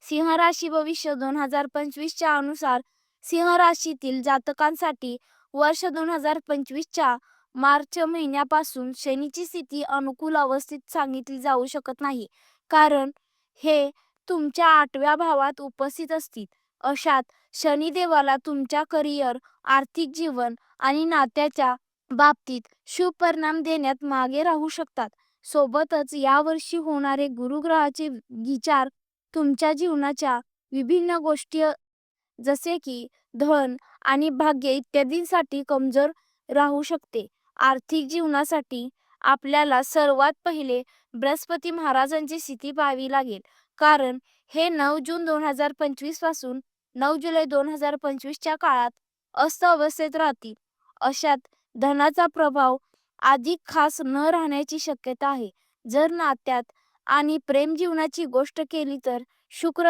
सिंह राशी भविष्य 2025च्या अनुसार सिंह राशीतील जातकांसाठी वर्ष 2025च्या मार्च महिन्यापासून शनीची स्थिती अनुकूल अवस्थेत सांगितली जाऊ शकत नाही, कारण हे तुमच्या 8व्या भावात उपस्थित असतील. अशात शनिदेवाला तुमच्या करिअर, आर्थिक जीवन आणि नात्याच्या बाबतीत शुभ परिणाम देण्यात मागे राहू शकतात. सोबतच यावर्षी होणारे गुरुग्रहाचे विचार तुमच्या जीवनाच्या विभिन्न गोष्टी जसे की धन आणि भाग्य इत्यादींसाठी कमजोर राहू शकते. आर्थिक जीवनासाठी आपल्याला सर्वात पहिले बृहस्पती महाराजांची स्थिती पाहावी लागेल, कारण हे 9 जून 2025 पासून 9 जुलै 2025च्या काळात अस्त अवस्थेत राहतील. अशात धनाचा प्रभाव अधिक खास न राहण्याची शक्यता आहे. जर नात्यात आणि प्रेम जीवनाची गोष्ट केली तर शुक्र